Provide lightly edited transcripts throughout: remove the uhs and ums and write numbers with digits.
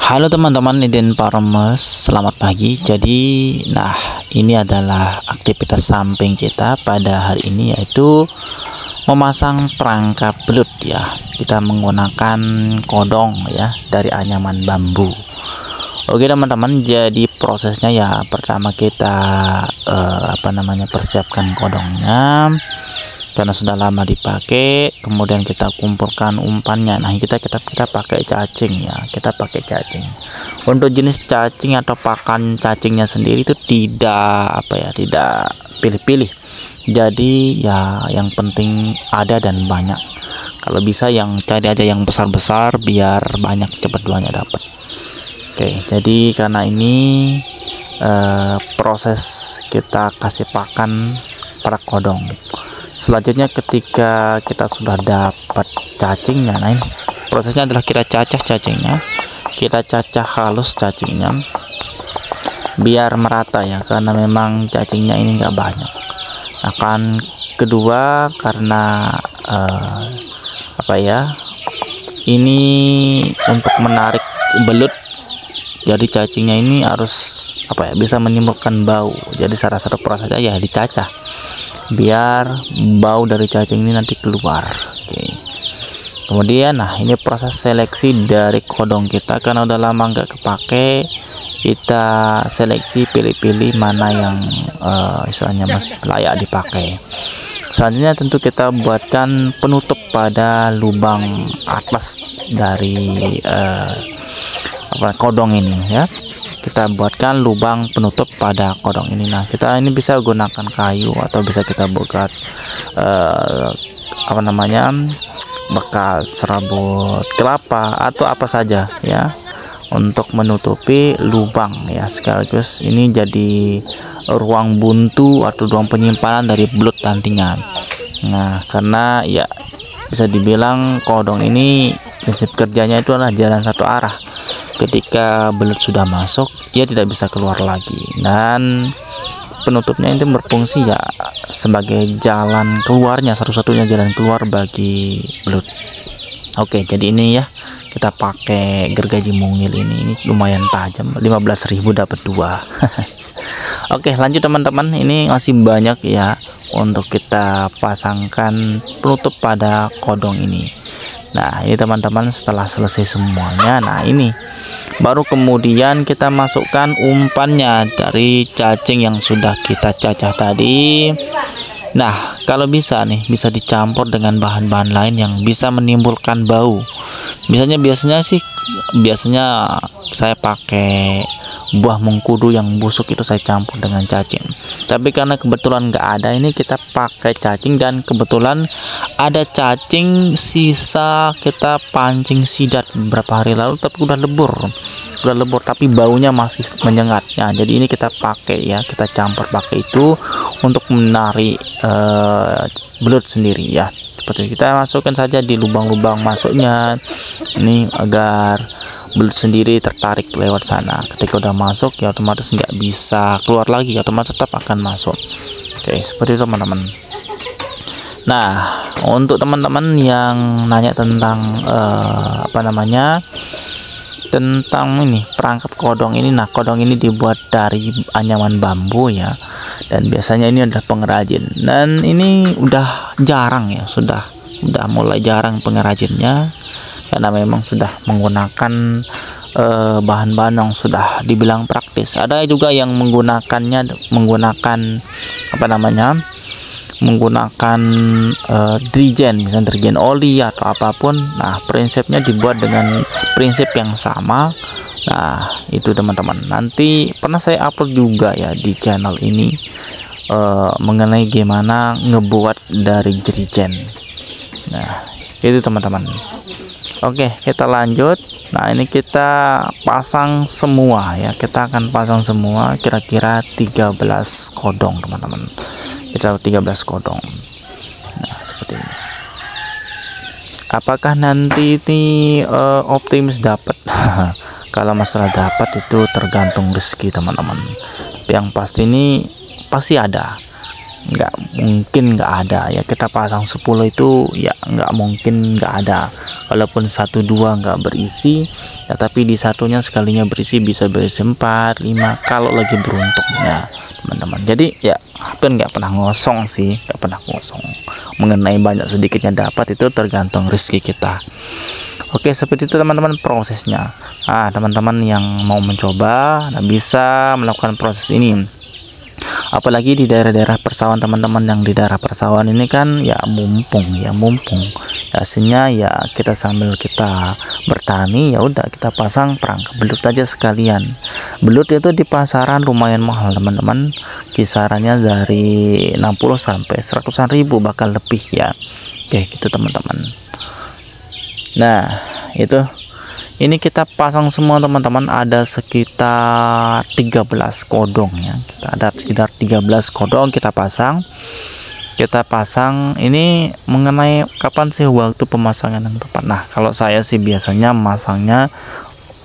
Halo teman-teman Iden Farmers, selamat pagi. Jadi, ini adalah aktivitas samping kita pada hari ini, yaitu memasang perangkap belut ya. Kita menggunakan kodong ya dari anyaman bambu. Oke teman-teman, jadi prosesnya ya pertama kita persiapkan kodongnya karena sudah lama dipakai, kemudian kita kumpulkan umpannya. Nah, kita pakai cacing ya, kita pakai cacing. Untuk jenis cacing atau pakan cacingnya sendiri itu tidak pilih-pilih. Jadi ya yang penting ada dan banyak. Kalau bisa yang cari aja yang besar-besar biar banyak, cepat duanya dapat. Oke, jadi karena ini proses kita kasih pakan para kodong. Selanjutnya ketika kita sudah dapat cacingnya, nah ini prosesnya adalah kita cacah cacingnya, kita cacah halus cacingnya biar merata ya, karena memang cacingnya ini enggak banyak. Akan kedua karena ini untuk menarik belut, jadi cacingnya ini harus bisa menimbulkan bau. Jadi salah satu prosesnya ya dicacah biar bau dari cacing ini nanti keluar. Oke. Kemudian ini proses seleksi dari kodong kita, karena udah lama nggak kepake, kita seleksi, pilih-pilih mana yang istilahnya masih layak dipakai. Selanjutnya tentu kita buatkan penutup pada lubang atas dari kodong ini ya. Kita buatkan lubang penutup pada kodong ini. Nah, kita ini bisa gunakan kayu atau bisa kita buat bekas serabut kelapa atau apa saja ya untuk menutupi lubang ya. Sekaligus ini jadi ruang buntu atau ruang penyimpanan dari belut nantinya. Nah, karena ya bisa dibilang kodong ini prinsip kerjanya itu adalah jalan satu arah. Ketika belut sudah masuk, ia tidak bisa keluar lagi, dan penutupnya itu berfungsi ya sebagai jalan keluarnya, satu-satunya jalan keluar bagi belut. Oke, jadi ini ya kita pakai gergaji mungil ini lumayan tajam, 15.000 dapat 2. Oke, lanjut teman-teman, ini masih banyak ya untuk kita pasangkan penutup pada kodong ini. Nah, ini teman-teman setelah selesai semuanya, nah ini baru kemudian kita masukkan umpannya dari cacing yang sudah kita cacah tadi. Nah, kalau bisa bisa dicampur dengan bahan-bahan lain yang bisa menimbulkan bau. Biasanya saya pakai buah mengkudu yang busuk, itu saya campur dengan cacing. Tapi karena kebetulan nggak ada, ini kita pakai cacing, dan kebetulan ada cacing sisa kita pancing sidat beberapa hari lalu, tapi udah lebur tapi baunya masih menyengat. Nah, jadi ini kita pakai ya, kita campur pakai itu untuk menarik belut sendiri ya. Seperti kita masukkan saja di lubang-lubang masuknya ini agar belut sendiri tertarik lewat sana. Ketika udah masuk ya otomatis nggak bisa keluar lagi, otomatis tetap akan masuk. Oke, seperti itu teman-teman. Nah, untuk teman-teman yang nanya tentang tentang ini perangkap kodong ini, nah kodong ini dibuat dari anyaman bambu ya, dan biasanya ini adalah pengrajin, dan ini udah jarang ya, sudah mulai jarang pengrajinnya, karena memang sudah menggunakan bahan-bahan yang sudah dibilang praktis. Ada juga yang menggunakan dirigen, misalnya dirigen oli atau apapun. Nah, prinsipnya dibuat dengan prinsip yang sama. Nah, itu teman-teman, nanti pernah saya upload juga ya di channel ini mengenai gimana ngebuat dari dirigen. Nah, itu teman-teman. Oke, kita lanjut. Nah, ini kita pasang semua ya, kita akan pasang semua kira-kira 13 kodong teman-teman. Kita 13 kodong. Nah, seperti ini. Apakah nanti ini optimis dapat? Kalau masalah dapat itu tergantung rezeki teman-teman. Yang pasti ini pasti ada, nggak mungkin nggak ada ya. Kita pasang 10 itu ya nggak mungkin nggak ada. Walaupun 1-2 nggak berisi, ya, tapi di satunya sekalinya bisa berisi 4, 5 kalau lagi beruntung ya teman-teman. Jadi ya hampir nggak pernah ngosong sih, nggak pernah kosong. Mengenai banyak sedikitnya dapat itu tergantung rezeki kita. Oke, seperti itu teman-teman prosesnya. Teman-teman yang mau mencoba bisa melakukan proses ini. Apalagi di daerah-daerah persawahan teman-teman, yang di daerah persawahan ini kan ya mumpung. Hasilnya ya kita sambil kita bertani ya udah kita pasang perangkap belut aja sekalian. Belut itu di pasaran lumayan mahal teman-teman, kisarannya dari 60 sampai 100-an ribu bahkan lebih ya. Oke gitu teman-teman. Nah itu ini kita pasang semua teman-teman, ada sekitar 13 kodong ya. Kita ada sekitar 13 kodong kita pasang. Ini mengenai kapan sih waktu pemasangan yang tepat. Nah kalau saya sih biasanya masangnya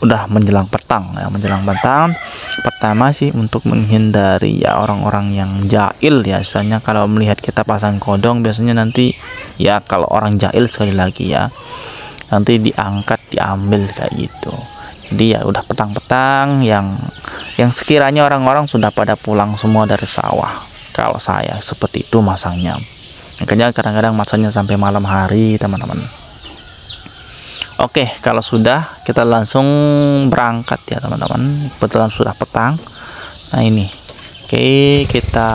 udah menjelang petang ya, menjelang petang. Pertama sih untuk menghindari ya orang-orang yang jahil ya, misalnya kalau melihat kita pasang kodong biasanya nanti ya, kalau orang jahil sekali lagi ya, nanti diangkat diambil kayak gitu. Jadi ya udah petang-petang yang sekiranya orang-orang sudah pada pulang semua dari sawah. Kalau saya seperti itu masangnya, makanya kadang-kadang masangnya sampai malam hari teman-teman. Oke, kalau sudah kita langsung berangkat ya teman-teman, kebetulan sudah petang. Nah ini oke, kita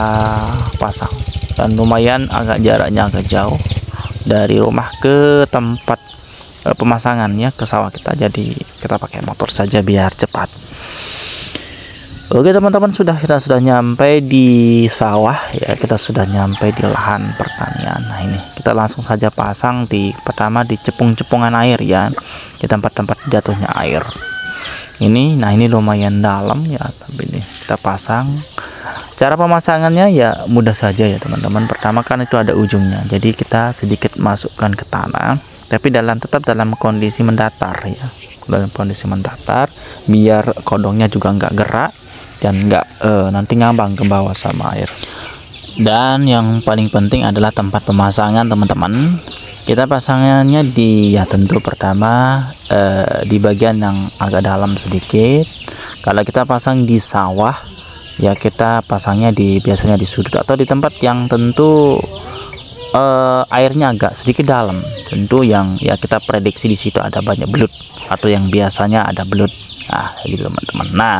pasang dan lumayan jaraknya agak jauh dari rumah ke tempat pemasangannya, ke sawah kita, jadi kita pakai motor saja biar cepat. Oke teman-teman, kita sudah nyampe di sawah ya, kita sudah nyampe di lahan pertanian. Nah ini kita langsung saja pasang pertama di cepung-cepungan air ya, di tempat-tempat jatuhnya air ini. Nah ini lumayan dalam ya, tapi ini kita pasang. Cara pemasangannya ya mudah saja ya teman-teman. Pertama kan itu ada ujungnya, jadi kita sedikit masukkan ke tanah, tapi tetap dalam kondisi mendatar ya, dalam kondisi mendatar biar kodongnya juga nggak gerak dan nggak nanti ngambang ke bawah sama air. Dan yang paling penting adalah tempat pemasangan teman-teman. Kita pasangannya ya tentu pertama di bagian yang agak dalam sedikit. Kalau kita pasang di sawah ya kita pasangnya biasanya di sudut atau di tempat yang tentu airnya agak sedikit dalam, tentu yang ya kita prediksi di situ ada banyak belut atau yang biasanya ada belut. Nah gitu teman-teman. Nah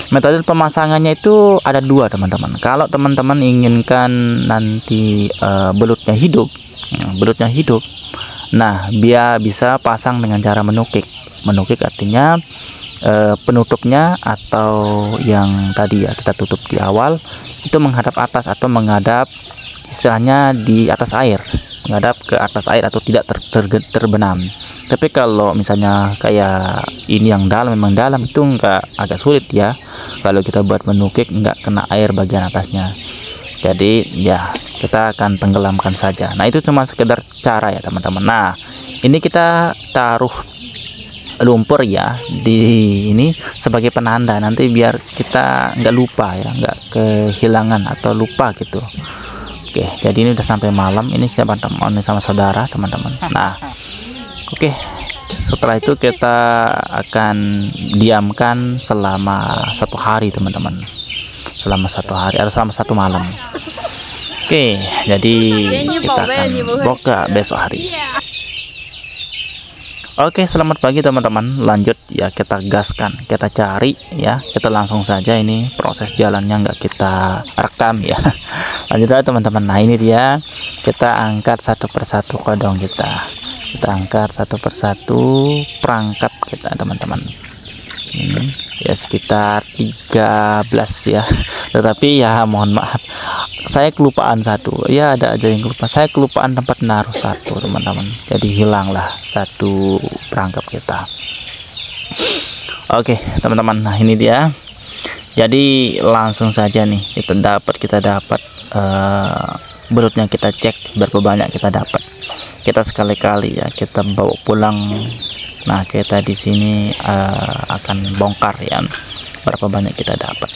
metode pemasangannya itu ada dua teman-teman. Kalau teman-teman inginkan nanti belutnya hidup, nah biar bisa pasang dengan cara menukik artinya penutupnya atau yang tadi ya kita tutup di awal itu menghadap atas atau menghadap istilahnya di atas air, menghadap ke atas air atau tidak terbenam. Tapi kalau misalnya kayak ini yang dalam, memang dalam itu agak sulit ya kalau kita buat menukik nggak kena air bagian atasnya. Jadi ya kita akan tenggelamkan saja. Nah itu cuma sekedar cara ya teman-teman. Nah ini kita taruh lumpur ya di ini sebagai penanda nanti biar kita nggak lupa ya, nggak kehilangan atau lupa gitu. Oke, jadi ini udah sampai malam. Ini siapa teman sama saudara teman-teman. Nah oke, setelah itu kita akan diamkan selama 1 hari teman-teman, selama 1 hari atau selama 1 malam. Oke, jadi kita akan buka besok hari. Oke, selamat pagi teman-teman. Lanjut ya, kita gaskan, kita cari ya, kita langsung saja. Ini proses jalannya nggak kita rekam ya. Lanjut aja teman-teman. Nah ini dia, kita angkat satu persatu kodong kita angkat satu persatu perangkap kita teman-teman. Ini ya sekitar 13 ya, tetapi ya mohon maaf saya kelupaan satu ya, ada aja yang lupa, saya kelupaan tempat naruh satu teman-teman, jadi hilanglah satu perangkap kita. Oke teman-teman, nah ini dia, jadi langsung saja nih kita dapat belutnya, kita cek berapa banyak kita dapat. Kita sekali-kali ya kita bawa pulang. Nah kita di sini akan bongkar ya berapa banyak kita dapat.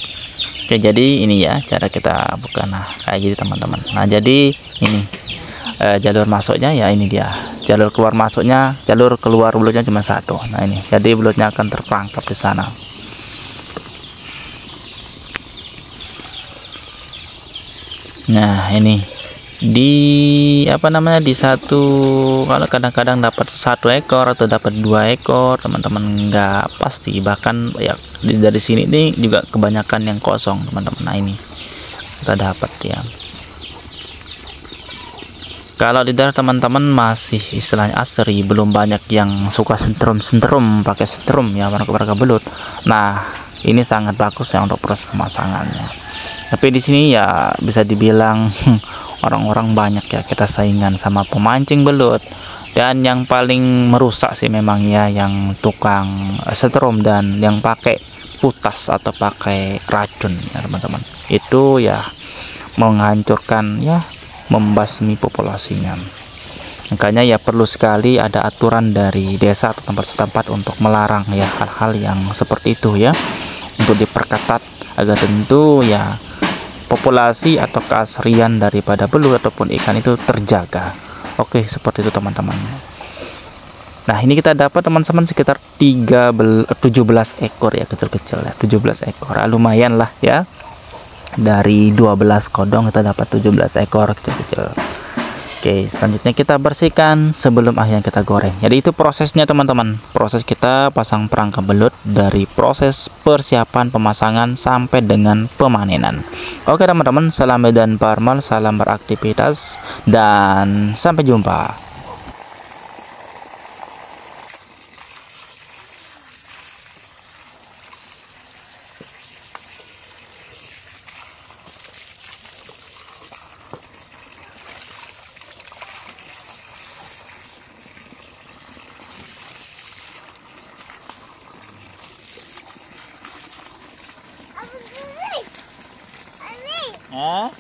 Oke, jadi ini ya cara kita buka. Nah kayak gitu teman-teman. Nah jadi ini jalur masuknya ya, ini dia jalur keluar masuknya, jalur keluar belutnya cuma satu. Nah ini, jadi belutnya akan terperangkap di sana. Nah ini di di satu, kalau kadang-kadang dapat 1 ekor atau dapat 2 ekor, teman-teman nggak pasti. Bahkan ya dari sini nih juga kebanyakan yang kosong, teman-teman. Nah ini kita dapat ya. Kalau di daerah teman-teman masih istilahnya asri, belum banyak yang suka sentrum pakai sentrum ya, warga belut. Nah ini sangat bagus ya untuk proses pemasangannya. Tapi di sini ya bisa dibilang orang-orang banyak ya, kita saingan sama pemancing belut. Dan yang paling merusak sih memang ya yang tukang setrum dan yang pakai putas atau pakai racun ya teman-teman. Itu ya menghancurkan ya, membasmi populasinya. Makanya ya perlu sekali ada aturan dari desa atau tempat setempat untuk melarang ya hal-hal yang seperti itu ya, untuk diperketat agar tentu ya populasi atau keasrian daripada belut ataupun ikan itu terjaga. Oke, seperti itu teman-teman. Nah ini kita dapat teman-teman sekitar 17 ekor ya, kecil-kecil ya, 17 ekor. Lumayan lah ya, dari 12 kodong kita dapat 17 ekor kecil-kecil. Oke, selanjutnya kita bersihkan sebelum akhirnya kita goreng. Jadi itu prosesnya teman-teman, proses kita pasang perangkap belut dari proses persiapan pemasangan sampai dengan pemanenan. Oke teman-teman, salam medan parmal, salam beraktivitas, dan sampai jumpa. Hah?